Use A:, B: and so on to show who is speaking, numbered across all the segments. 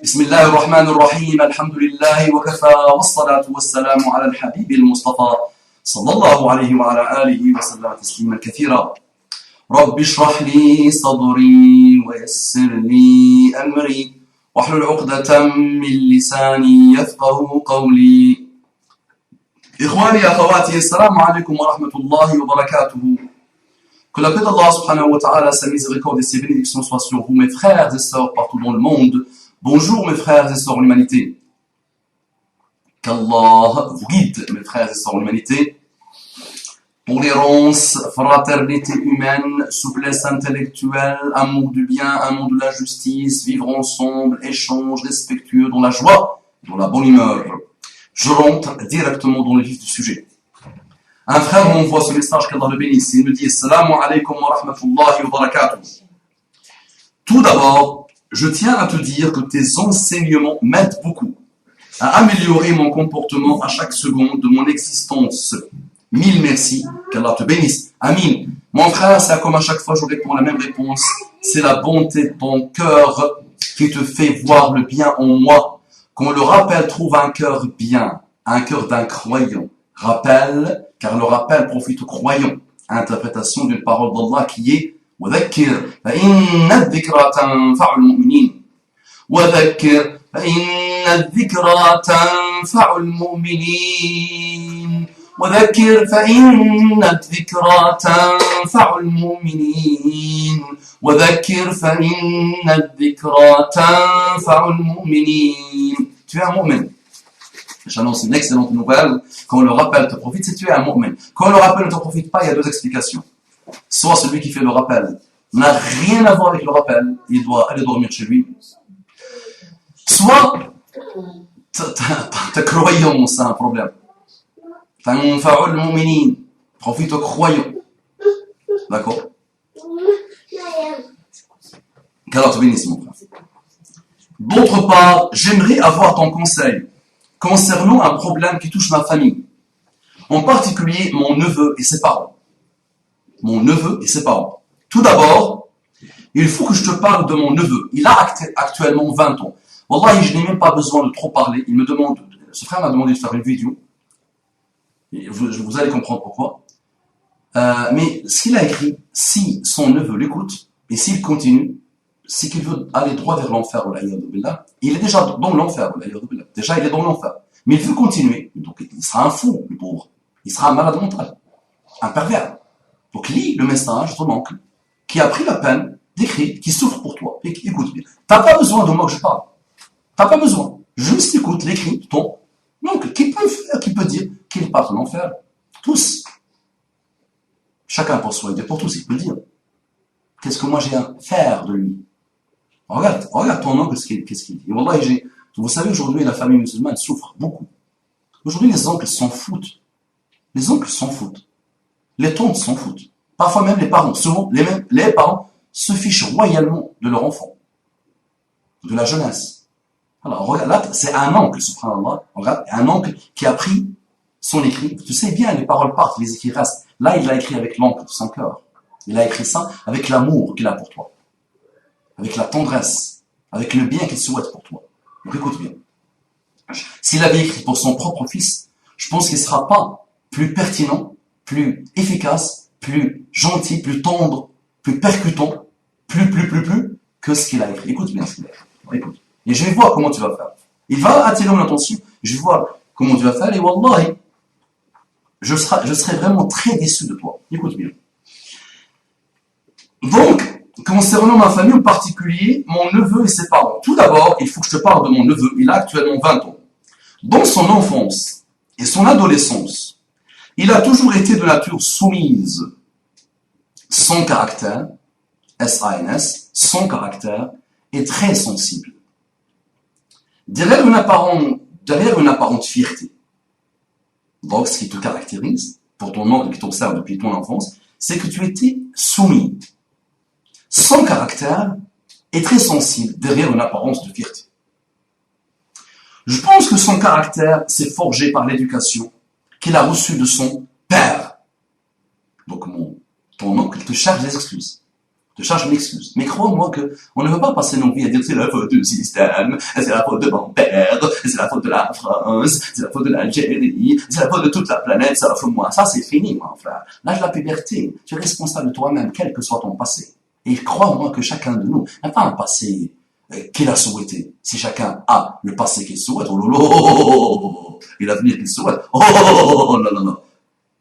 A: بسم الله الرحمن الرحيم الحمد لله وكفى والصلاة والسلام على الحبيب المصطفى صلى الله عليه وعلى آله وسلم تسليما كثيرا رب اشرح لي صدري ويسر لي أمري واحلل عقدة من لساني يفقه قولي إخواني أخواتي السلام عليكم ورحمة الله وبركاته. Que la paix d'Allah subhanahu wa ta'ala, sa miséricorde et ses bénédictions soient sur vous, mes frères et sœurs partout dans le monde. Bonjour mes frères et sœurs en humanité. Qu'Allah vous guide, mes frères et sœurs en humanité. Tolérance, fraternité humaine, souplesse intellectuelle, amour du bien, amour de la justice, vivre ensemble, échange respectueux dans la joie, dans la bonne humeur. Je rentre directement dans le vif du sujet. Un frère m'envoie ce message, qu'Allah le bénisse. Il me dit Assalamu alaikum wa rahmatullahi wa barakatuh. Tout d'abord, je tiens à te dire que tes enseignements m'aident beaucoup à améliorer mon comportement à chaque seconde de mon existence. Mille merci, qu'Allah te bénisse. Amin. Mon frère, c'est comme à chaque fois je réponds la même réponse. C'est la bonté de ton cœur qui te fait voir le bien en moi. Qu'on le rappel trouve un cœur bien, un cœur d'un croyant. Rappel, car le rappel profite aux croyants. Interprétation d'une parole d'Allah qui est وذكر فإن الذكرى تنفع المؤمنين وذكر فإن الذكرى تنفع المؤمنين وذكر فإن الذكرى تنفع المؤمنين وذكر فإن الذكرى تنفع المؤمنين. Tu es un mu'min. J'annonce une excellente nouvelle. Quand le rappel te profite, c'est tu es un mu'min. Quand le rappel ne te profite pas, il y a deux explications. Soit celui qui fait le rappel n'a rien à voir avec le rappel, il doit aller dormir chez lui. Soit ta croyance, c'est un problème. Profite aux croyants. D'accord? Qu'Allah te bénisse, mon frère. D'autre part, j'aimerais avoir ton conseil concernant un problème qui touche ma famille. En particulier, mon neveu et ses parents. Mon neveu et ses parents. Tout d'abord, il faut que je te parle de mon neveu. Il a actuellement 20 ans. Wallahi, je n'ai même pas besoin de trop parler. Il me demande, ce frère m'a demandé de faire une vidéo. Et vous allez comprendre pourquoi. Mais ce qu'il a écrit, si son neveu l'écoute, et s'il continue, c'est qu'il veut aller droit vers l'enfer, il est déjà dans l'enfer, déjà il est dans l'enfer. Mais il veut continuer, donc il sera un fou, le pauvre. Il sera un malade mental, un pervers. Donc lis le message de ton oncle, qui a pris la peine d'écrire, qui souffre pour toi. Et écoute bien. T'as pas besoin de moi que je parle. T'as pas besoin. Juste écoute l'écrit de ton oncle, qui peut dire qu'il part en enfer. Tous. Chacun pour soi, et pour tous, il peut dire. Qu'est-ce que moi j'ai à faire de lui? Regarde ton oncle, qu'est-ce qu'il dit. Et wallahi, vous savez, aujourd'hui, la famille musulmane souffre beaucoup. Aujourd'hui, les oncles s'en foutent. Les oncles s'en foutent. Les tantes s'en foutent. Parfois même les parents. Souvent, les parents se fichent royalement de leur enfant. De la jeunesse. Alors, regarde, là, c'est un oncle, subhanallah. Regarde, un oncle qui a pris son écrit. Tu sais bien, les paroles partent, les écrits restent. Là, il l'a écrit avec l'encre de son cœur. Il a écrit ça avec l'amour qu'il a pour toi. Avec la tendresse. Avec le bien qu'il souhaite pour toi. Donc, écoute bien. S'il avait écrit pour son propre fils, je pense qu'il ne sera pas plus pertinent, plus efficace, plus gentil, plus tendre, plus percutant, plus que ce qu'il a écrit. Écoute bien ce qu'il a écrit. Écoute. Et je vais voir comment tu vas faire. Il va attirer mon attention, je vais voir comment tu vas faire, et wallahi, je serai vraiment très déçu de toi. Écoute bien. Donc, concernant ma famille en particulier, mon neveu et ses parents. Tout d'abord, il faut que je te parle de mon neveu. Il a actuellement 20 ans. Dans son enfance et son adolescence, il a toujours été de nature soumise, sans caractère, S-A-N-S, sans caractère, et très sensible. Derrière une apparente fierté. Donc, ce qui te caractérise, pour ton oncle qui t'observe depuis ton enfance, c'est que tu étais soumis, sans caractère, et très sensible, derrière une apparence de fierté. Je pense que son caractère s'est forgé par l'éducation qu'il a reçue de son père. Donc, ton oncle te cherche des excuses. te cherche une excuse. Mais crois-moi que on ne veut pas passer nos vies à dire c'est la faute du système, c'est la faute de mon père, c'est la faute de la France, c'est la faute de l'Algérie, c'est la faute de toute la planète, sauf moi. Ça, c'est fini, mon frère. L'âge de la puberté, tu es responsable de toi-même, quel que soit ton passé. Et crois-moi que chacun de nous n'a pas un passé qu'il a souhaité. Si chacun a le passé qu'il souhaite, oh lolo, et l'avenir qu'il souhaite, oh non, non, non.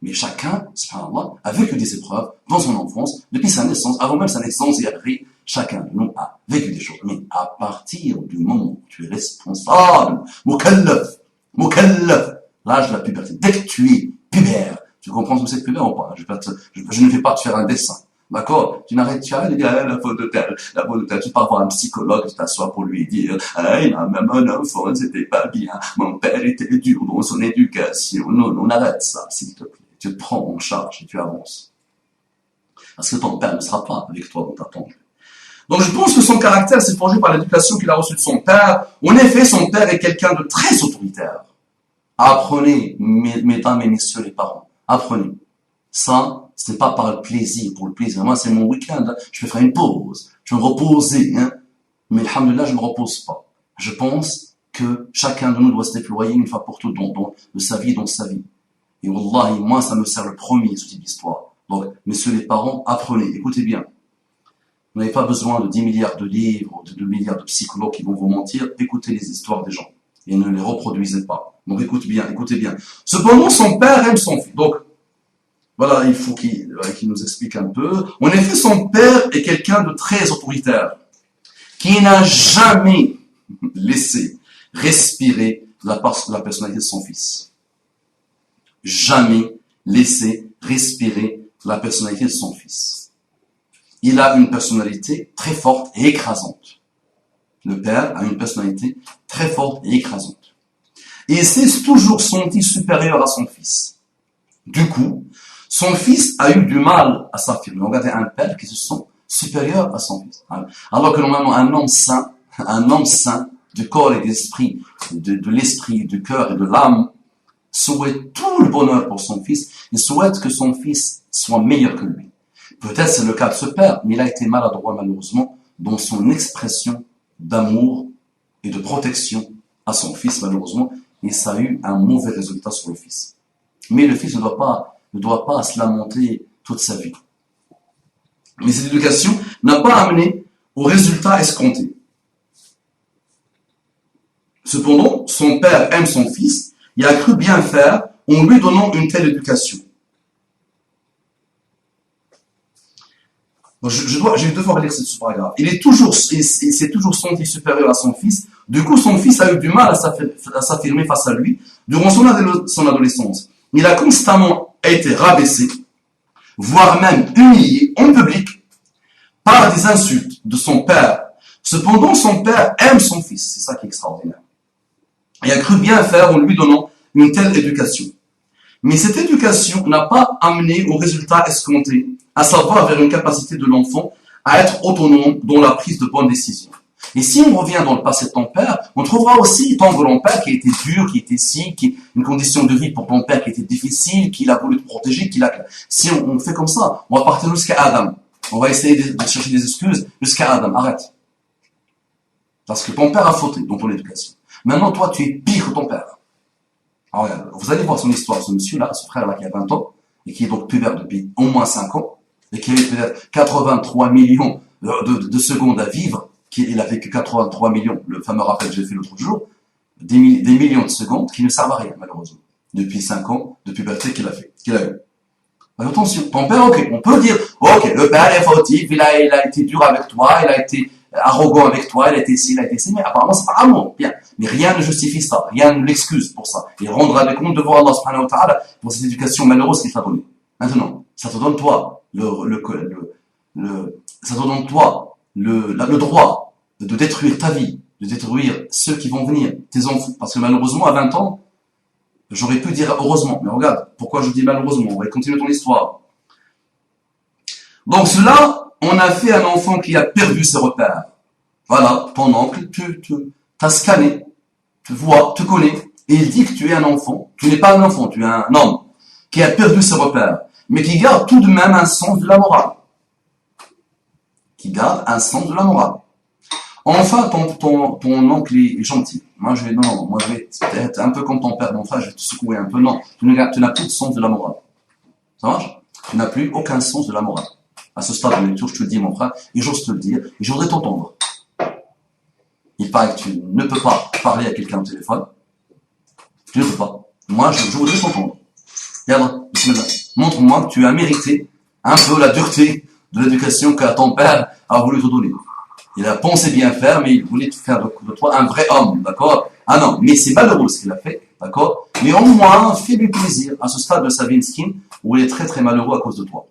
A: Mais chacun, subhanallah, a vécu des épreuves dans son enfance, depuis sa naissance, avant même sa naissance et après, chacun de nous a vécu des choses. Mais à partir du moment où tu es responsable, mukallaf, l'âge de la puberté, dès que tu es pubère, tu comprends ce que c'est pubère ou pas? Je ne vais pas te faire un dessin. D'accord? Tu n'arrêtes pas de dire, la faute de tel, la faute de tel. Tu pars voir un psychologue, tu t'assois pour lui dire, même un enfant, c'était pas bien. Mon père était dur dans son éducation. Non, on arrête ça, s'il te plaît. Tu te prends en charge et tu avances. Parce que ton père ne sera pas avec toi dans ta tombe. Donc je pense que son caractère s'est forgé par l'éducation qu'il a reçue de son père. En effet, son père est quelqu'un de très autoritaire. Apprenez, mesdames et messieurs les parents, apprenez. Ça, c'est pas par le plaisir, pour le plaisir. Moi, c'est mon week-end, hein. Je vais faire une pause. Je vais me reposer, hein. Mais alhamdoulilah, je ne me repose pas. Je pense que chacun de nous doit se déployer une fois pour toutes de sa vie, dans sa vie. Et wallahi, moi, ça me sert le premier, ce type d'histoire. Donc, messieurs les parents, apprenez, écoutez bien. Vous n'avez pas besoin de 10 milliards de livres, de 2 milliards de psychologues qui vont vous mentir. Écoutez les histoires des gens. Et ne les reproduisez pas. Donc, écoutez bien. Cependant, son père aime son fils. Donc, voilà, il faut qu'il nous explique un peu. En effet, son père est quelqu'un de très autoritaire, qui n'a jamais laissé respirer la personnalité de son fils. Jamais laissé respirer la personnalité de son fils. Il a une personnalité très forte et écrasante. Le père a une personnalité très forte et écrasante. Et il s'est toujours senti supérieur à son fils. Du coup, son fils a eu du mal à s'affirmer. Regardez un père qui se sent supérieur à son fils. Alors que normalement un homme sain du corps et de l'esprit, de l'esprit, du cœur et de l'âme, souhaite tout le bonheur pour son fils. Il souhaite que son fils soit meilleur que lui. Peut-être c'est le cas de ce père, mais il a été maladroit malheureusement dans son expression d'amour et de protection à son fils malheureusement, et ça a eu un mauvais résultat sur le fils. Mais le fils ne doit pas se lamenter toute sa vie. Mais cette éducation n'a pas amené au résultat escompté. Cependant, son père aime son fils et a cru bien faire en lui donnant une telle éducation. Donc j'ai deux fois relire ce paragraphe. Il s'est toujours senti supérieur à son fils. Du coup, son fils a eu du mal à s'affirmer face à lui durant son adolescence. Il a constamment été rabaissé, voire même humilié en public par des insultes de son père. Cependant, son père aime son fils. C'est ça qui est extraordinaire. Il a cru bien faire en lui donnant une telle éducation. Mais cette éducation n'a pas amené au résultat escompté, à savoir vers une capacité de l'enfant à être autonome dans la prise de bonnes décisions. Et si on revient dans le passé de ton père, on trouvera aussi ton grand-père qui était dur, qui était une condition de vie pour ton père qui était difficile, qu'il a voulu te protéger, Si on fait comme ça, on va partir jusqu'à Adam. On va essayer de chercher des excuses jusqu'à Adam. Arrête. Parce que ton père a fauté dans ton éducation. Maintenant, toi, tu es pire que ton père. Alors, regarde, vous allez voir son histoire, ce monsieur-là, ce frère-là qui a 20 ans, et qui est donc pubère depuis au moins 5 ans, et qui avait peut-être 83 millions de secondes à vivre, il a vécu 83 millions, le fameux rappel que j'ai fait l'autre jour, des millions de secondes qui ne servent à rien, malheureusement. Depuis 5 ans de puberté qu'il a eu. Alors, attention, ton père, ok, on peut dire, ok, le père est fautif, il a été dur avec toi, il a été arrogant avec toi, il a été ci, mais apparemment c'est pas amour, bien. Mais rien ne justifie ça, rien ne l'excuse pour ça. Il rendra des comptes devant Allah subhanahu wa ta'ala pour cette éducation malheureuse qu'il t'a donnée. Maintenant, ça te donne toi le droit de détruire ta vie, de détruire ceux qui vont venir, tes enfants. Parce que malheureusement, à 20 ans, j'aurais pu dire heureusement. Mais regarde, pourquoi je dis malheureusement? On va continuer ton histoire. Donc cela, on a fait un enfant qui a perdu ses repères. Voilà, ton oncle, t'as scanné, tu vois, tu connais, et il dit que tu es un enfant. Tu n'es pas un enfant, tu es un homme qui a perdu ses repères, mais qui garde tout de même un sens de la morale. qui garde un sens de la morale. Enfin, ton oncle est gentil. Moi, je vais être un peu comme ton père, mon frère, je vais te secouer un peu. Non, tu n'as plus de sens de la morale. Ça marche? Tu n'as plus aucun sens de la morale. À ce stade de lecture, je te le dis, mon frère, et j'ose te le dire, et je voudrais t'entendre. Il paraît que tu ne peux pas parler à quelqu'un au téléphone. Tu ne peux pas. Moi, je voudrais t'entendre. Regarde, bismillah. Montre-moi que tu as mérité un peu la dureté de l'éducation que ton père a voulu te donner. Il a pensé bien faire, mais il voulait faire de toi un vrai homme, d'accord? Ah non, mais c'est malheureux ce qu'il a fait, d'accord? Mais au moins, fais-lui plaisir à ce stade de sa vie skin où il est très très malheureux à cause de toi.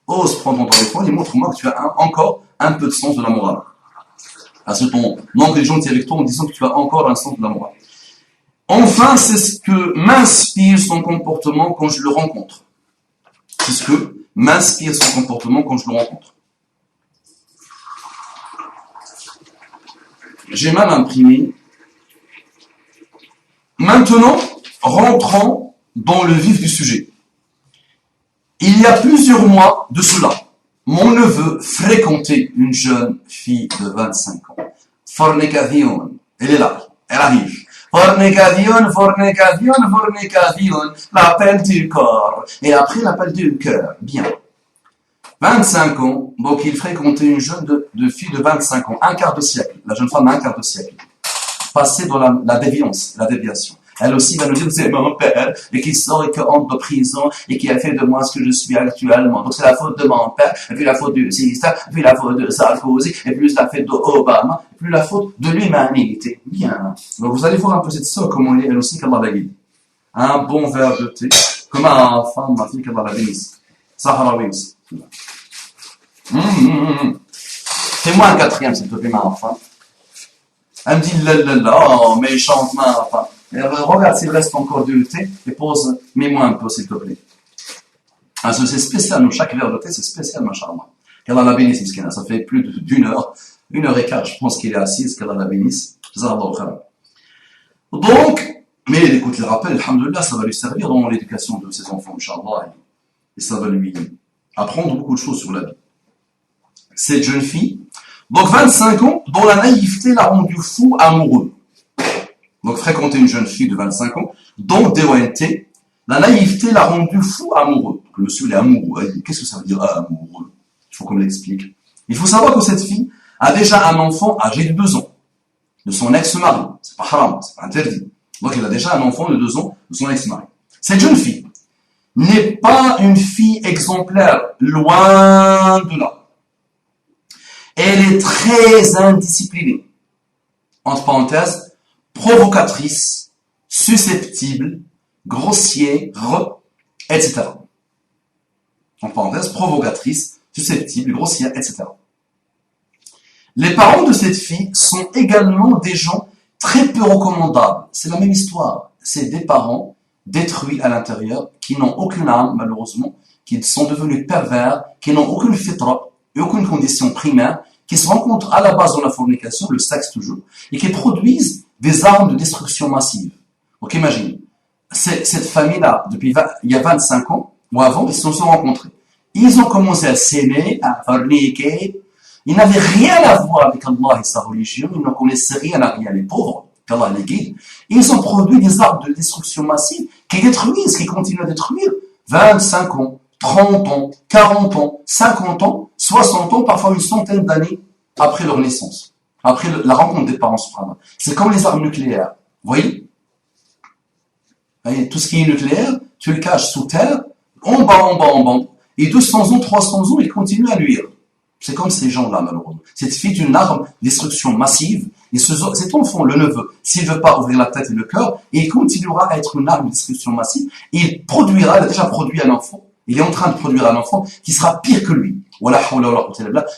A: Ose prendre ton téléphone et montre-moi que tu as encore un peu de sens de la morale. Parce que ton oncle est gentil avec toi en disant que tu as encore un sens de la morale. Enfin, c'est ce que m'inspire son comportement quand je le rencontre. C'est ce que m'inspire son comportement quand je le rencontre. J'ai mal imprimé. Maintenant, rentrons dans le vif du sujet. Il y a plusieurs mois de cela, mon neveu fréquentait une jeune fille de 25 ans. Fornication. Elle est là. Elle arrive. Fornication. L'appel du corps. Et après l'appel du cœur. Bien. 25 ans, donc il fréquentait une jeune de fille de 25 ans, un quart de siècle. La jeune femme a un quart de siècle. Passée dans la déviance, la déviation. Elle aussi va nous dire que c'est mon père, et qui sort et qui entre de prison, et qui a fait de moi ce que je suis actuellement. Donc c'est la faute de mon père, et puis la faute du système, et puis la faute de Sarkozy, et plus la faute d'Obama, et plus la faute de l'humanité. Bien. Donc vous allez voir un peu cette sœur, comment elle est, elle aussi, qu'Allah l'a dit. Un bon verre de thé, comme un enfant, ma fille, qu'Allah la bénisse. Sahara Wings. Fais-moi un quatrième, s'il te plaît, ma enfant. Elle me dit, oh, méchante, ma enfant. Regarde s'il reste encore du thé et pose, mets-moi un peu, s'il te plaît. Parce que c'est spécial, nous, chaque verre de thé, c'est spécial, machallah. Qu'Allah la bénisse, Miskina. Ça fait plus d'une heure, 1h15, je pense qu'il est assise, qu'Allah la bénisse. Donc, mais écoute, le rappel, alhamdoulilah, ça va lui servir dans l'éducation de ses enfants, Inch'Allah, et ça va lui apprendre beaucoup de choses sur la vie. Cette jeune fille, donc 25 ans, dont la naïveté l'a rendu fou amoureux. Donc fréquenter une jeune fille de 25 ans, dont DONT, la naïveté l'a rendu fou amoureux. Donc, le monsieur il est amoureux. Qu'est-ce que ça veut dire amoureux? Il faut qu'on me l'explique. Il faut savoir que cette fille a déjà un enfant âgé de 2 ans, de son ex-mari. C'est pas haram, c'est pas interdit. Donc elle a déjà un enfant de 2 ans de son ex-mari. Cette jeune fille n'est pas une fille exemplaire, loin de là. Elle est très indisciplinée. Entre parenthèses, provocatrice, susceptible, grossière, etc. Entre parenthèses, provocatrice, susceptible, grossière, etc. Les parents de cette fille sont également des gens très peu recommandables. C'est la même histoire. C'est des parents détruits à l'intérieur, qui n'ont aucune âme, malheureusement, qui sont devenus pervers, qui n'ont aucune fitra, et aucune condition primaire, qui se rencontrent à la base dans la fornication, le sexe toujours, et qui produisent des armes de destruction massive. Donc imagine, cette famille-là, depuis il y a 25 ans, ou avant, ils se sont rencontrés. Ils ont commencé à s'aimer, à forniquer. Ils n'avaient rien à voir avec Allah et sa religion, ils ne connaissaient rien à rien, les pauvres, qu'Allah les guide. Ils ont produit des armes de destruction massive qui détruisent, qui continuent à détruire 25 ans, 30 ans, 40 ans, 50 ans, 60 ans, parfois une centaine d'années après leur naissance, après la rencontre des parents suprêmes. C'est comme les armes nucléaires. Vous voyez? Tout ce qui est nucléaire, tu le caches sous terre, en bas. Et 200 ans, 300 ans, ils continuent à nuire. C'est comme ces gens-là, malheureusement. Cette fille est une arme de destruction massive. Et cet enfant, le neveu, s'il ne veut pas ouvrir la tête et le cœur, il continuera à être une arme de destruction massive. Et il a déjà produit un enfant. Il est en train de produire un enfant qui sera pire que lui.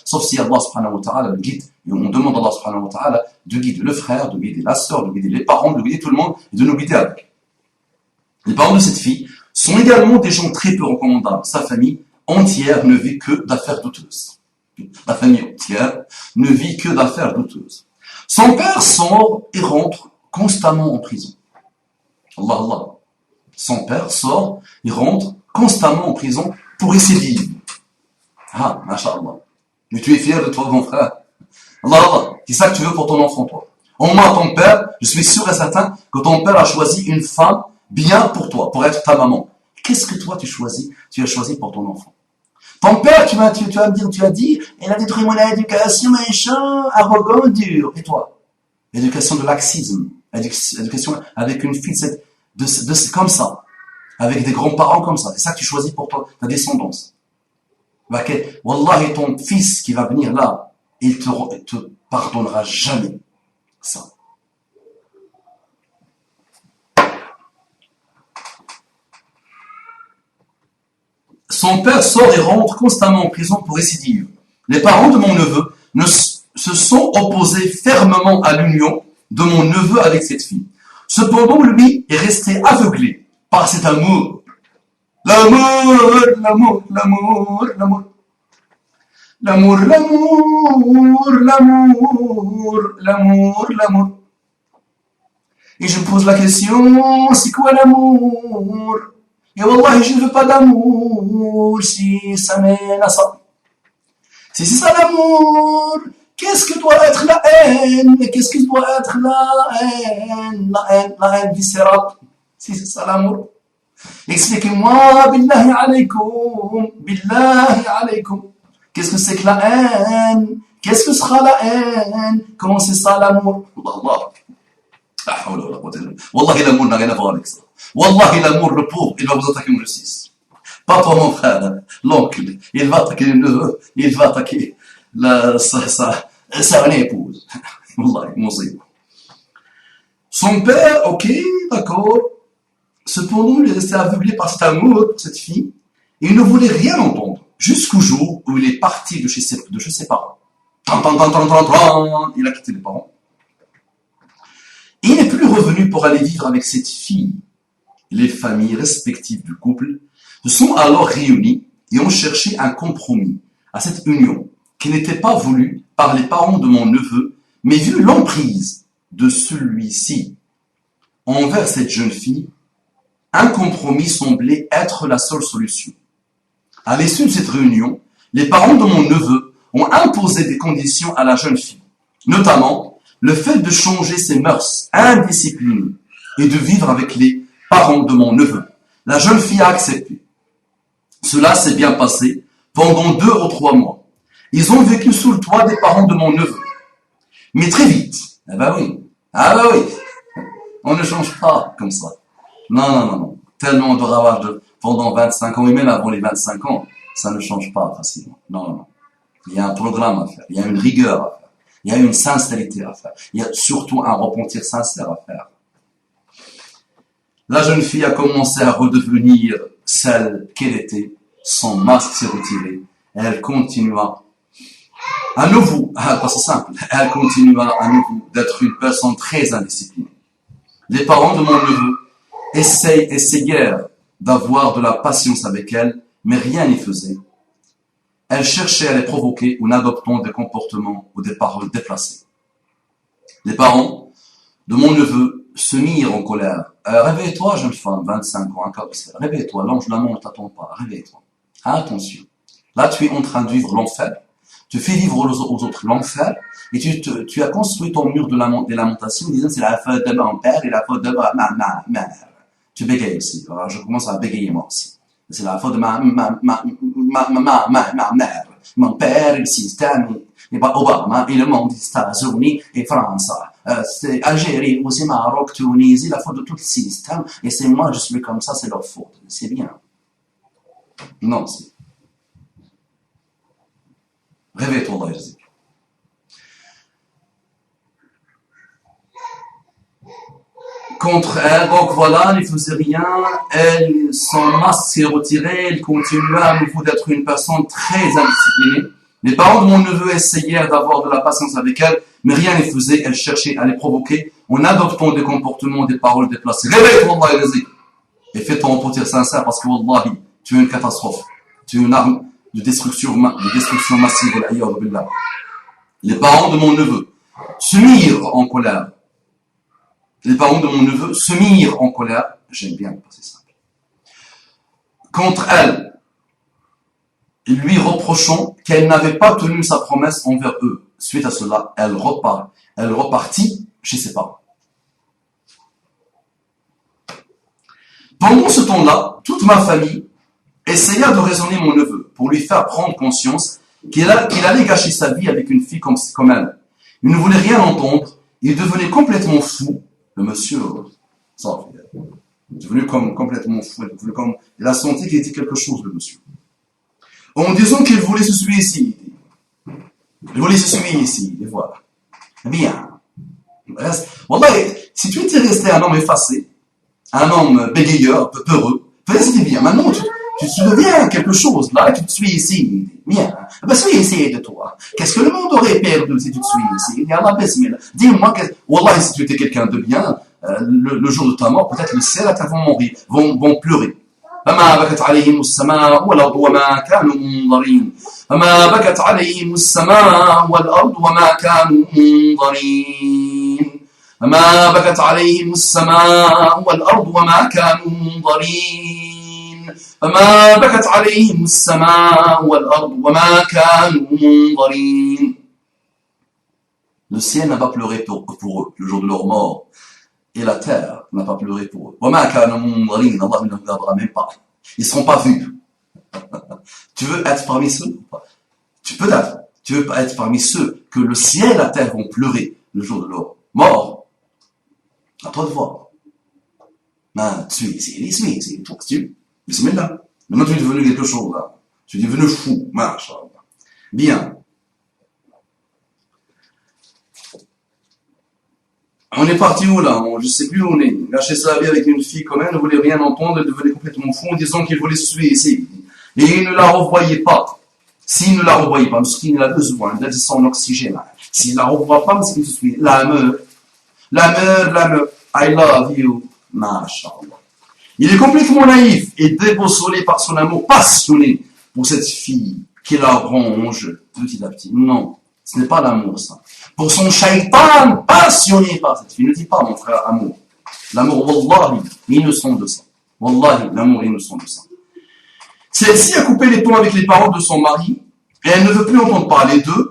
A: Sauf si Allah subhanahu wa ta'ala le guide. Et on demande à Allah subhanahu wa ta'ala de guider le frère, de guider la sœur, de guider les parents, de guider tout le monde et de nous guider avec. Les parents de cette fille sont également des gens très peu recommandables. Sa famille entière ne vit que d'affaires douteuses. La famille entière ne vit que d'affaires douteuses. Son père sort et rentre constamment en prison. Allah. Son père sort et rentre constamment en prison pour récidive. Ah, masha'Allah. Mais tu es fier de toi, mon frère. Allah, c'est ça que tu veux pour ton enfant, toi. Au moins, ton père, je suis sûr et certain que ton père a choisi une femme bien pour toi, pour être ta maman. Qu'est-ce que toi, tu as choisi pour ton enfant? Ton père, tu vas me dire, tu as dit, elle a détruit mon éducation, méchant, arrogant, dur. Et toi? Éducation de laxisme. Éducation avec une fille comme ça. Avec des grands-parents comme ça. C'est ça que tu choisis pour toi, ta descendance. Wallahi, ton fils qui va venir là, il te pardonnera jamais ça. Son père sort et rentre constamment en prison pour récidive. Les parents de mon neveu se sont opposés fermement à l'union de mon neveu avec cette fille. Cependant, lui est resté aveuglé par cet amour. L'amour, l'amour, l'amour, l'amour. L'amour, l'amour, l'amour, l'amour, l'amour. Et je me pose la question, c'est quoi l'amour? Et Wallah, je ne veux pas d'amour si ça mène à ça. Si c'est ça l'amour, qu'est-ce que doit être la haine? Qu'est-ce que doit être la haine viscérale? Si c'est ça l'amour. Expliquez-moi, billahi alaykoum, billahi alaykoum. Qu'est-ce que c'est que la haine? Qu'est-ce que sera la haine? Comment c'est ça l'amour? Wallah. Wallahi, l'amour n'a rien à voir avec ça. Wallahi, l'amour, le pauvre, il va vous attaquer en justice. Pas toi, mon frère, l'oncle. Il va attaquer le neveu. Il va attaquer sa épouse. Wallahi, musiba. Son père, ok, d'accord. Cependant, il est resté aveuglé par cet amour pour cette fille. Et il ne voulait rien entendre. Jusqu'au jour où il est parti de chez ses parents. Il a quitté les parents. Il n'est plus revenu pour aller vivre avec cette fille. Les familles respectives du couple se sont alors réunies et ont cherché un compromis à cette union qui n'était pas voulue par les parents de mon neveu, mais vu l'emprise de celui-ci envers cette jeune fille, un compromis semblait être la seule solution. À l'issue de cette réunion, les parents de mon neveu ont imposé des conditions à la jeune fille, notamment le fait de changer ses mœurs indisciplinées et de vivre avec les parents de mon neveu. La jeune fille a accepté. Cela s'est bien passé pendant 2 ou 3 mois. Ils ont vécu sous le toit des parents de mon neveu. Mais très vite, oui, on ne change pas comme ça. Non. Tellement de ravages pendant 25 ans, et même avant les 25 ans, ça ne change pas facilement. Non. Il y a un programme à faire, il y a une rigueur à faire, il y a une sincérité à faire, il y a surtout un repentir sincère à faire. La jeune fille a commencé à redevenir celle qu'elle était, son masque s'est retiré, elle continua à nouveau, c'est simple, elle continua à nouveau d'être une personne très indisciplinée. Les parents de mon neveu essayèrent d'avoir de la patience avec elle, mais rien n'y faisait. Elle cherchait à les provoquer en adoptant des comportements ou des paroles déplacées. Les parents de mon neveu se mirent en colère. Réveille-toi, jeune femme, 25 ans, un carrousel. Réveille-toi, l'ange de la mort ne t'attend pas. Réveille-toi. Attention. Là, tu es en train de vivre l'enfer. Tu fais vivre aux autres l'enfer et tu as construit ton mur des lamentations en disant c'est la faute de mon père et la faute de ma mère. Tu bégayes aussi. Alors, je commence à bégayer moi aussi. C'est la faute de ma mère. Mon père, le système, et Obama, et le monde, les États-Unis et France. C'est Algérie, aussi Maroc, Tunisie, la faute de tout le système. Et c'est moi, je suis comme ça, c'est leur faute. C'est bien. Non, c'est. Réveille-toi, Allah Yazid. Contre elle, donc voilà, elle ne faisait rien, son masque s'est retiré, elle continuait à nouveau d'être une personne très indisciplinée. Les parents de mon neveu essayèrent d'avoir de la patience avec elle, mais rien ne faisait, elle cherchait à les provoquer en adoptant des comportements, des paroles déplacées. Réveille-toi, Allah Yazid. Et fais ton repentir sincère parce que wallahi, tu es une catastrophe. Tu es une arme de destruction massive. Les parents de mon neveu se mirent en colère. Les parents de mon neveu se mirent en colère. J'aime bien le passé simple. Contre elle. lui reprochant qu'elle n'avait pas tenu sa promesse envers eux. Suite à cela, elle repartit chez ses parents. Pendant ce temps-là, toute ma famille essaya de raisonner mon neveu pour lui faire prendre conscience qu'il allait gâcher sa vie avec une fille comme elle. Il ne voulait rien entendre, il devenait complètement fou. Le monsieur, ça, il est devenu complètement fou, il a senti qu'il était quelque chose, le monsieur. En disant qu'il voulait se suicider. Il voulait se suicider, et voilà. Bien. Wallah, si tu étais resté un homme effacé, un homme bégayeur, peureux, peut-être c'était bien. Maintenant, tu deviens quelque chose, là, tu te suicides. Bien. Ben, suicide-toi. Qu'est-ce que le monde aurait perdu si tu te suicides? Allah bismillah. Dis-moi, Wallah, si tu étais quelqu'un de bien, le jour de ta mort, peut-être le ciel et la terre vont pleurer. فما بكت عليهم السماء والأرض وما كانوا منظرين فما بكت عليهم السماء والأرض وما كانوا منظرين فما بكت عليهم السماء والأرض وما كانوا منظرين فما بكت عليهم السماء والأرض وما كانوا منظرين. Le ciel n'a pas pleuré pour eux le jour de leur mort. Et la terre n'a pas pleuré pour eux. Allah ne les regardera même pas. Ils ne seront pas vus. Tu veux être parmi ceux ou pas? Tu veux être parmi ceux que le ciel et la terre vont pleurer le jour de leur mort. À toi de voir. Ben, c'est toi, tu. Bismillah. Maintenant, tu es devenu quelque chose, là. Tu es devenu fou. Masha'Allah. Bien. On est parti où là? Je ne sais plus où on est. Gâcher sa vie avec une fille comme elle, ne voulait rien entendre, elle devenait complètement fou en disant qu'il voulait se suicider. Et il ne la revoyait pas. S'il ne la revoyait pas, parce qu'il a besoin de son oxygène. S'il ne la revoit pas, parce qu'il se suicide. La meurt. I love you. Masha'Allah. Il est complètement naïf et déboussolé par son amour passionné pour cette fille qui la ronge petit à petit. Non, ce n'est pas l'amour ça. Pour son shaitan passionné par cette fille. Ne dis pas, mon frère, amour. L'amour, wallahi, innocent de ça. Wallahi, l'amour innocent de ça. Celle-ci a coupé les ponts avec les parents de son mari et elle ne veut plus entendre parler d'eux.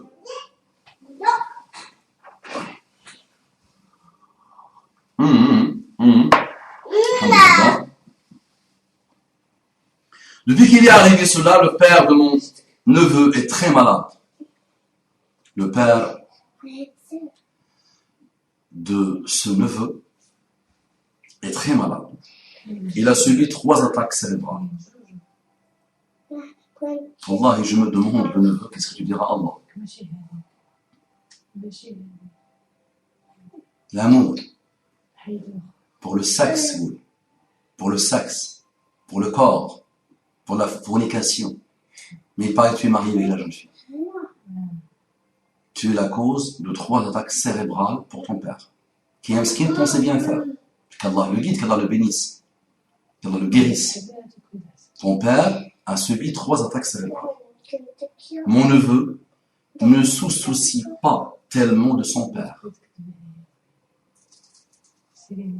A: Depuis qu'il est arrivé cela, le père de mon neveu est très malade. Le père de ce neveu est très malade. Il a subi 3 attaques cérébrales. Allah, et je me demande, le neveu, qu'est-ce que tu diras à Allah? L'amour pour le sexe, oui. Pour le sexe, pour le corps, pour la fornication. Mais il paraît que tu es marié avec la jeune fille. Tu es la cause de 3 attaques cérébrales pour ton père. Qui est un skin pensait bien faire. Qu'Allah le guide, qu'Allah le bénisse. Qu'Allah le guérisse. Ton père a subi 3 attaques cérébrales. Mon neveu ne se soucie pas tellement de son père.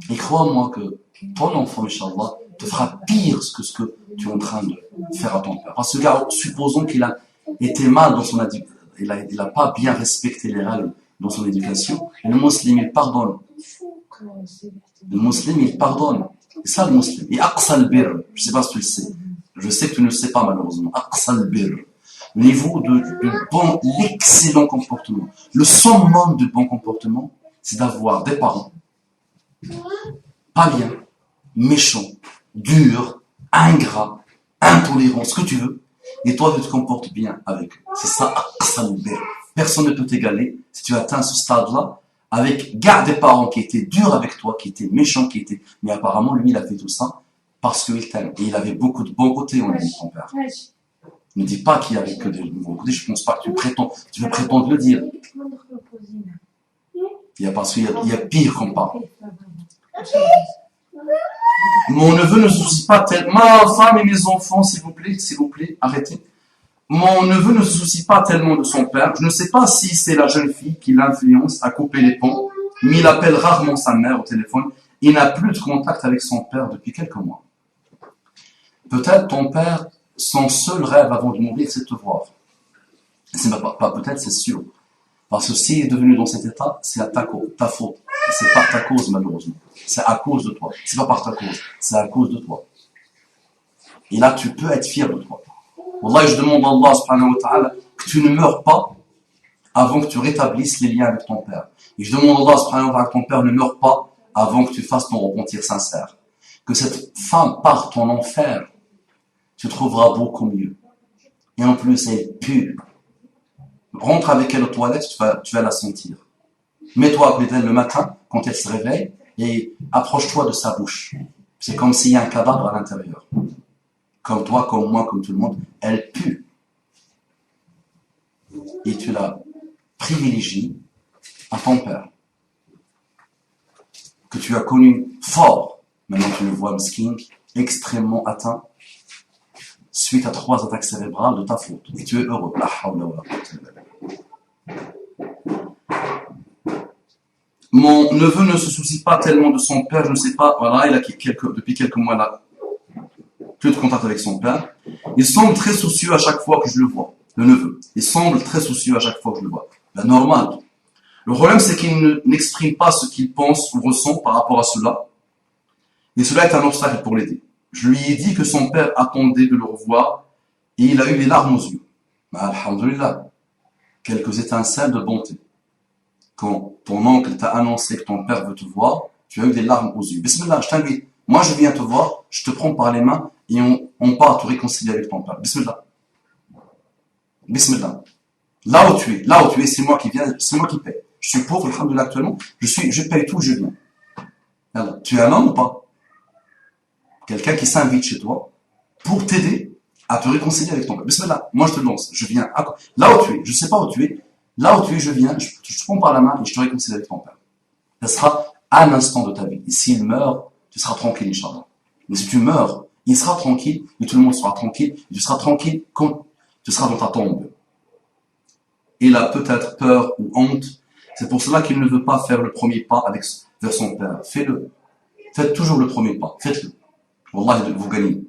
A: Et crois-moi que ton enfant, Inch'Allah, te fera pire que ce que tu es en train de faire à ton père. Parce que, supposons qu'il a été mal dans son éducation. Il n'a pas bien respecté les règles dans son éducation. Et le musulman, il pardonne. Le musulman, il pardonne. C'est ça le musulman. Et aqsa al-birr. Je ne sais pas si tu le sais. Je sais que tu ne le sais pas malheureusement. Aqsa al-birr. Le niveau de l'excellent comportement. Le summum de bon comportement, c'est d'avoir des parents pas bien, méchants, durs, ingrats, intolérants, ce que tu veux. Et toi, tu te comportes bien avec eux. C'est ça, personne ne peut t'égaler si tu atteins ce stade-là avec garde des parents qui étaient durs avec toi, qui étaient méchants, mais apparemment, lui, il a fait tout ça parce qu'il t'aime. Et il avait beaucoup de bons côtés, on dit, ton père. Ne dis pas qu'il y avait que des bons côtés, je pense pas que tu veux prétendre le dire. Parce qu'il y a pire qu'on parle. Mon neveu ne se soucie pas tellement. Ma femme et mes enfants, s'il vous plaît, arrêtez. Mon neveu ne se soucie pas tellement de son père. Je ne sais pas si c'est la jeune fille qui l'influence à couper les ponts, mais il appelle rarement sa mère au téléphone. Il n'a plus de contact avec son père depuis quelques mois. Peut-être ton père son seul rêve avant de mourir, c'est de te voir. C'est pas peut-être, c'est sûr. Parce que s'il est devenu dans cet état, c'est à ta faute. Et c'est pas ta cause, malheureusement. C'est à cause de toi. C'est pas par ta cause. C'est à cause de toi. Et là, tu peux être fier de toi. Wallah, je demande à Allah subhanahu wa ta'ala que tu ne meurs pas avant que tu rétablisses les liens avec ton père. Et je demande à Allah subhanahu wa ta'ala que ton père ne meure pas avant que tu fasses ton repentir sincère. Que cette femme parte en enfer, tu trouveras beaucoup mieux. Et en plus, elle pue. Rentre avec elle aux toilettes, tu vas la sentir. Mets-toi à côté d'elle le matin, quand elle se réveille, et approche-toi de sa bouche. C'est comme s'il y a un cadavre à l'intérieur. Comme toi, comme moi, comme tout le monde, elle pue. Et tu la privilégies à ton père, que tu as connu fort. Maintenant tu le vois, mesquin, extrêmement atteint, suite à 3 attaques cérébrales de ta faute. Et tu es heureux. La hawla wa la quwwata illa billah. Mon neveu ne se soucie pas tellement de son père, je ne sais pas, voilà, il a depuis quelques mois là, plus de contact avec son père. Il semble très soucieux à chaque fois que je le vois, le neveu. Il semble très soucieux à chaque fois que je le vois. Ben, normal. Le problème, c'est qu'il n'exprime pas ce qu'il pense ou ressent par rapport à cela. Et cela est un obstacle pour l'aider. Je lui ai dit que son père attendait de le revoir et il a eu les larmes aux yeux. Ben, alhamdulillah. Quelques étincelles de bonté. Quand ton oncle t'a annoncé que ton père veut te voir, tu as eu des larmes aux yeux. Bismillah, je t'invite. Moi, je viens te voir, je te prends par les mains et on part te réconcilier avec ton père. Bismillah. Bismillah. Là où tu es, c'est moi qui viens, c'est moi qui paye. Je suis pauvre, alhamdulillah, actuellement. Je paye tout, je viens. Alors, tu es un homme ou pas? Quelqu'un qui s'invite chez toi pour t'aider à te réconcilier avec ton père. Bismillah. Moi, je te lance. Je viens. Là où tu es, je sais pas où tu es. Là où tu es, je viens, je te prends par la main et je te réconcilie avec ton père. Ça sera un instant de ta vie. Et s'il meurt, tu seras tranquille, Inch'Allah. Mais si tu meurs, il sera tranquille, et tout le monde sera tranquille, et tu seras tranquille quand tu seras dans ta tombe. Il a peut-être peur ou honte. C'est pour cela qu'il ne veut pas faire le premier pas vers son père. Fais-le. Faites toujours le premier pas. Faites-le. Wallah, vous gagnez.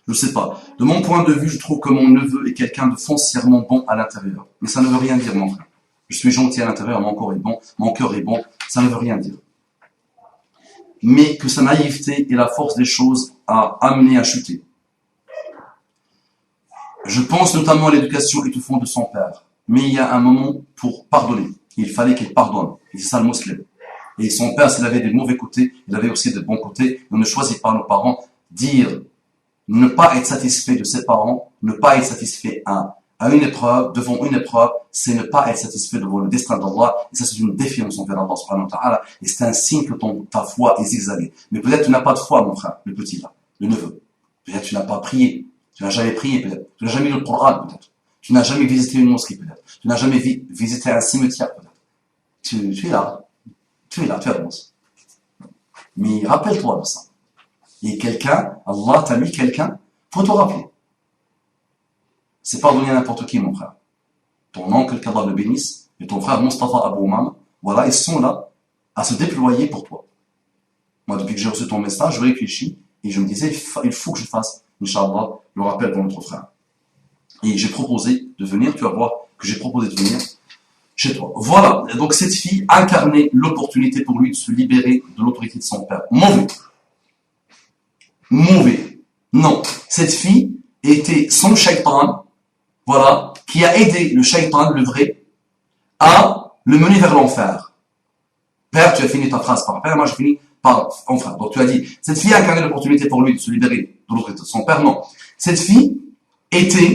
A: Je ne sais pas. De mon point de vue, je trouve que mon neveu est quelqu'un de foncièrement bon à l'intérieur. Mais ça ne veut rien dire, mon frère. Je suis gentil à l'intérieur, mon corps est bon, mon cœur est bon. Ça ne veut rien dire. Mais que sa naïveté et la force des choses a amené à chuter. Je pense notamment à l'éducation étouffante de son père. Mais il y a un moment pour pardonner. Il fallait qu'il pardonne. Et c'est ça le musulman. Et son père, s'il avait des mauvais côtés, il avait aussi de bons côtés. On ne choisit pas nos parents. Dire ne pas être satisfait de ses parents, ne pas être satisfait à une épreuve, devant une épreuve, c'est ne pas être satisfait devant le destin d'Allah. Et ça, c'est une défiance envers Allah subhanahu wa ta'ala. Et c'est un signe que ta foi est zigzaguée. Mais peut-être tu n'as pas de foi, mon frère, le petit là, le neveu. Peut-être tu n'as pas prié. Tu n'as jamais prié, peut-être. Tu n'as jamais lu le Coran, peut-être. Tu n'as jamais visité une mosquée, peut-être. Tu n'as jamais visité un cimetière, peut-être. Tu es là. Tu avances. Mais rappelle-toi de ça. Et quelqu'un, Allah t'a mis quelqu'un, faut te rappeler. C'est pas donné à n'importe qui, mon frère. Ton oncle, qu'Allah le bénisse, et ton frère Mustafa Abou Umam, voilà, ils sont là à se déployer pour toi. Moi, depuis que j'ai reçu ton message, je réfléchis et je me disais, il faut que je fasse, Inch'Allah, le rappel de notre frère. Et j'ai proposé de venir, tu vas voir que j'ai proposé de venir chez toi. Voilà, donc cette fille incarnait l'opportunité pour lui de se libérer de l'autorité de son père. Mauvais. Non, cette fille était son shaitan, voilà, qui a aidé le shaitan, le vrai, à le mener vers l'enfer. Père, tu as fini ta phrase par père, moi j'ai fini par enfer. Donc tu as dit, cette fille a incarné l'opportunité pour lui de se libérer de l'autorité de son père. Non, cette fille était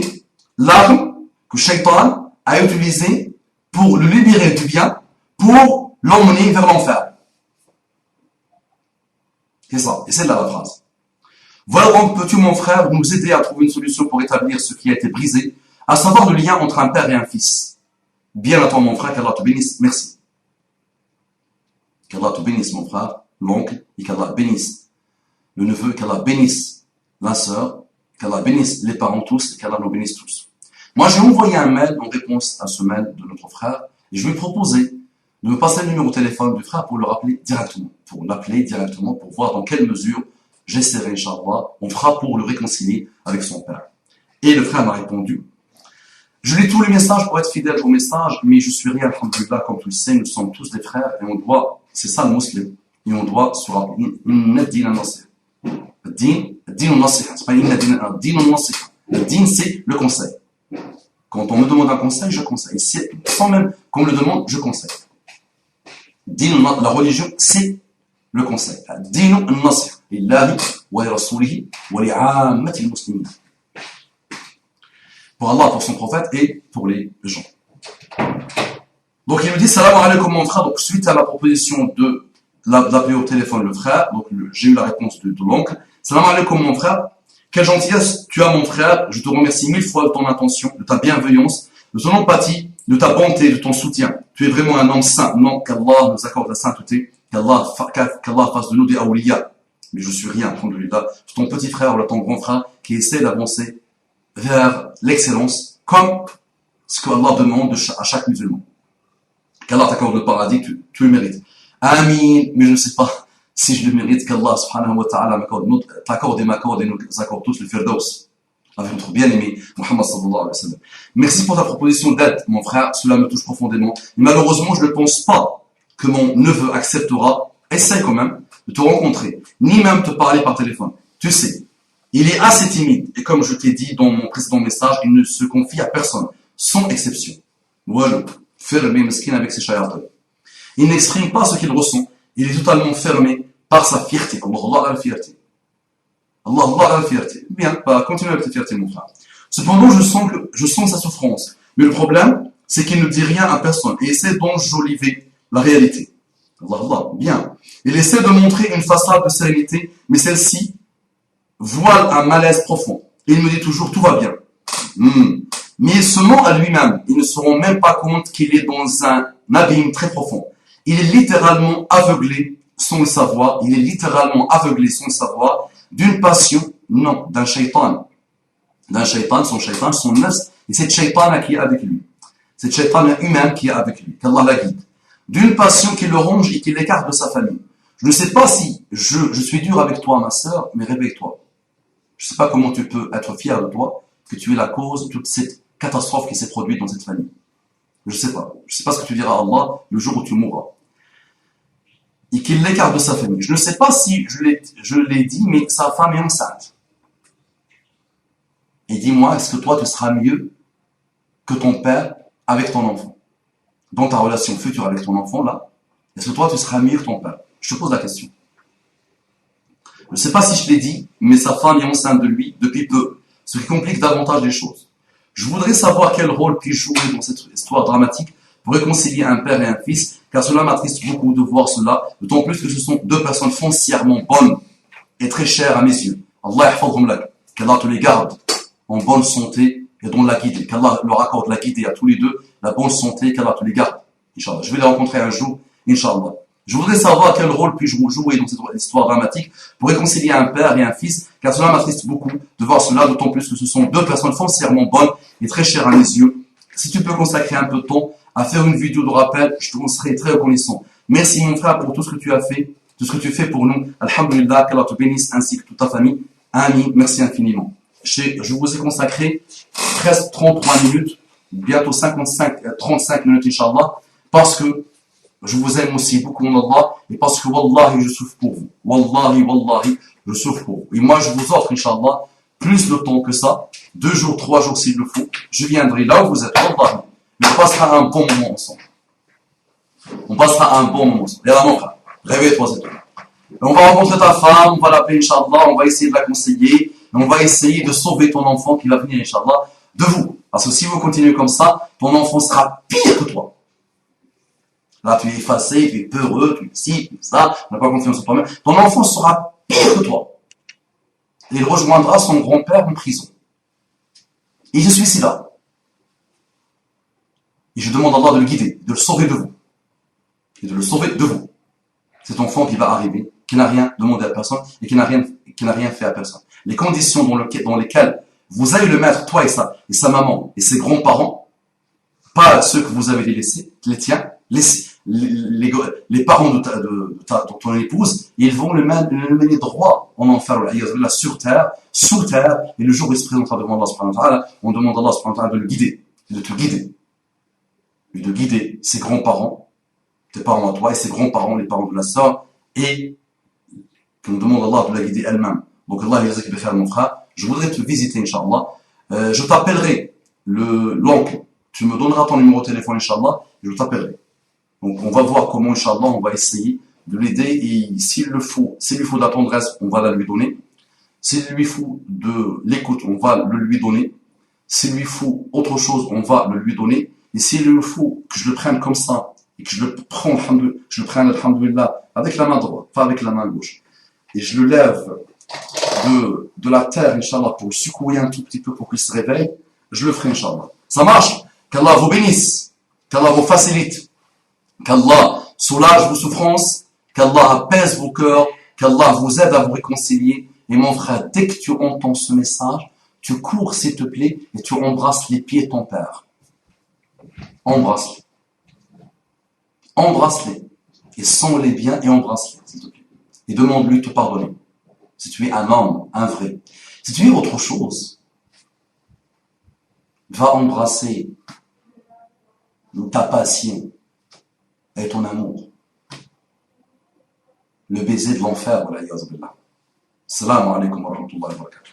A: l'arme que shaitan a utilisée pour le libérer du bien, pour l'emmener vers l'enfer. C'est ça, et c'est là la phrase. Voilà donc, peux-tu, mon frère, nous aider à trouver une solution pour établir ce qui a été brisé, à savoir le lien entre un père et un fils. Bien à toi, mon frère, qu'Allah te bénisse. Merci. Qu'Allah te bénisse, mon frère, l'oncle, et qu'Allah bénisse le neveu, qu'Allah bénisse la sœur, qu'Allah bénisse les parents tous, et qu'Allah nous bénisse tous. Moi, j'ai envoyé un mail en réponse à ce mail de notre frère, et je lui ai proposé de me passer le numéro de téléphone du frère pour le rappeler directement, pour voir dans quelle mesure j'essaierai, Inch'Allah, on fera pour le réconcilier avec son père. Et le frère m'a répondu, je lis tous les messages pour être fidèle aux messages, mais je suis rien, alhamdoulilah, comme tu le sais, nous sommes tous des frères et on doit, c'est ça le musulman, et on doit se rappeler, inna din al-nasiha. Din al-nasiha, c'est pas inna din al-nasiha. Le din, c'est le conseil. Quand on me demande un conseil, je conseille. Sans même qu'on me le demande, je conseille. Din, la religion, c'est le conseil. Din al-nasiha. Lillahi wa li rasulihi wa li 'ammati al-muslimin. Pour Allah, pour son prophète et pour les gens. Donc il me dit salam alaykoum mon frère. Donc suite à la proposition de l'appeler au téléphone le frère, donc j'ai eu la réponse de l'oncle. Salam alaykoum mon frère. Quelle gentillesse tu as mon frère. Je te remercie 1000 fois de ton attention, de ta bienveillance, de ton empathie, de ta bonté, de ton soutien. Tu es vraiment un homme saint. Non, qu'Allah nous accorde la sainteté, qu'Allah fasse de nous des awliya. Mais je suis rien, alhamdoulilah. C'est ton petit frère ou ton grand frère qui essaie d'avancer vers l'excellence, comme ce que Allah demande à chaque musulman. Qu'Allah t'accorde le paradis, tu le mérites. Amin, mais je ne sais pas si je le mérite, qu'Allah subhanahu wa ta'ala t'accorde et m'accorde et nous accorde tous le firdaus, avec notre bien-aimé Muhammad sallallahu alayhi wa sallam. Merci pour ta proposition d'aide, mon frère, cela me touche profondément. Et malheureusement, je ne pense pas que mon neveu acceptera, essaye quand même, de te rencontrer, ni même te parler par téléphone. Tu sais, il est assez timide, et comme je t'ai dit dans mon précédent message, il ne se confie à personne, sans exception. Voilà, fermé, mesquin avec ses chayatans. Il n'exprime pas ce qu'il ressent, il est totalement fermé par sa fierté. Allah, la fierté. Allah, la fierté. Bien, continue avec ta fierté, mon frère. Cependant, je sens sa souffrance. Mais le problème, c'est qu'il ne dit rien à personne, et essaie d'enjoliver la réalité. Allah, bien. Il essaie de montrer une façade de sérénité, mais celle-ci voile un malaise profond. Et il me dit toujours, tout va bien. Mais il se ment à lui-même. Il ne se rend même pas compte qu'il est dans un abîme très profond. Il est littéralement aveuglé sans le savoir. Il est littéralement aveuglé sans le savoir d'une passion, non, d'un shaitan. D'un shaitan, son nefs, et cette shaitan qui est avec lui. Cette shaitan humaine qui est avec lui. Qu'Allah la guide. D'une passion qui le ronge et qui l'écarte de sa famille. Je ne sais pas si je suis dur avec toi, ma sœur, mais réveille-toi. Je ne sais pas comment tu peux être fier de toi, que tu es la cause de toute cette catastrophe qui s'est produite dans cette famille. Je ne sais pas. Je ne sais pas ce que tu diras à Allah le jour où tu mourras. Et qu'il l'écarte de sa famille. Je ne sais pas si je l'ai dit, mais sa femme est enceinte. Et dis-moi, est-ce que toi tu seras mieux que ton père avec ton enfant? Dans ta relation future avec ton enfant, là, est-ce que toi tu seras mieux que ton père? Je te pose la question. Je ne sais pas si je l'ai dit, mais sa femme est enceinte de lui depuis peu, ce qui complique davantage les choses. Je voudrais savoir quel rôle puis jouer dans cette histoire dramatique pour réconcilier un père et un fils, car cela m'attriste beaucoup de voir cela, d'autant plus que ce sont deux personnes foncièrement bonnes et très chères à mes yeux. Allah yahfadhum lak, qu'Allah te les garde en bonne santé et dans la guidée, qu'Allah leur accorde la guidée à tous les deux, la bonne santé, qu'Allah te les garde. Inch'Allah. Je vais les rencontrer un jour, Inch'Allah. Je voudrais savoir quel rôle puis-je jouer dans cette histoire dramatique pour réconcilier un père et un fils, car cela m'attriste beaucoup de voir cela, d'autant plus que ce sont deux personnes foncièrement bonnes et très chères à mes yeux. Si tu peux consacrer un peu de temps à faire une vidéo de rappel, je te serai très reconnaissant. Merci mon frère pour tout ce que tu as fait, tout ce que tu fais pour nous. Alhamdulillah, qu'Allah te bénisse ainsi que toute ta famille. Amin, merci infiniment. Je vous ai consacré presque 33 minutes, bientôt 35 minutes, Inch'Allah, parce que je vous aime aussi beaucoup en Allah, et parce que Wallahi, je souffre pour vous. Wallahi, je souffre pour vous. Et moi, je vous offre, Inch'Allah, plus de temps que ça, 2 jours, 3 jours s'il le faut. Je viendrai là où vous êtes, Wallahi. Mais on passera un bon moment ensemble. On passera un bon moment ensemble. Et là, mon frère, réveille-toi, c'est tout. On va rencontrer ta femme, on va l'appeler, Inch'Allah, on va essayer de la conseiller, et on va essayer de sauver ton enfant qui va venir, Inch'Allah, de vous. Parce que si vous continuez comme ça, ton enfant sera pire que toi. Là, tu es effacé, tu es peureux, tu es ci, tu es ça, tu n'as pas confiance en toi-même. Ton enfant sera pire que toi. Et il rejoindra son grand-père en prison. Et je suis ici là. Et je demande à Allah de le guider, de le sauver de vous. Et de le sauver de vous. Cet enfant qui va arriver, qui n'a rien demandé à personne et qui n'a rien fait à personne. Les conditions dans lesquelles vous allez le mettre, toi et sa maman et ses grands-parents, pas ceux que vous avez laissés, les tiens, les parents de ton épouse, ils vont le mener droit en enfer, sur terre, sous terre, et le jour où il se présentera devant Allah subhanahu wa ta'ala, on demande à Allah subhanahu wa ta'ala de le guider, de te guider, et de guider ses grands-parents, tes parents à toi, et ses grands-parents, les parents de la sœur, et qu'on demande à Allah de la guider elle-même. Donc Allah il va faire mon frère, je voudrais te visiter, Inch'Allah. Je t'appellerai l'oncle. Tu me donneras ton numéro de téléphone, Inch'Allah, et je t'appellerai. Donc on va voir comment, Inch'Allah, on va essayer de l'aider, et s'il lui faut de la tendresse, on va la lui donner. S'il lui faut de l'écoute, on va le lui donner. S'il lui faut autre chose, on va le lui donner. Et s'il lui faut que je le prenne comme ça, et que je le prenne, alhamdoulilah, avec la main droite, pas avec la main gauche, et je le lève de la terre, Inch'Allah, pour le secouer un tout petit peu pour qu'il se réveille, je le ferai, Inch'Allah. Ça marche? Qu'Allah vous bénisse, qu'Allah vous facilite, qu'Allah soulage vos souffrances, qu'Allah apaise vos cœurs, qu'Allah vous aide à vous réconcilier. Et mon frère, dès que tu entends ce message, tu cours, s'il te plaît, et tu embrasses les pieds de ton père. Embrasse-les. Embrasse-les. Et sens-les bien et embrasse-les, s'il te plaît. Et demande-lui de te pardonner. Si tu es un homme, un vrai. Si tu es autre chose, va embrasser ta passion et ton amour. Le baiser de l'enfer, wa la yazbillah. Assalamu alaikum wa rahmatullahi wa barakatuh.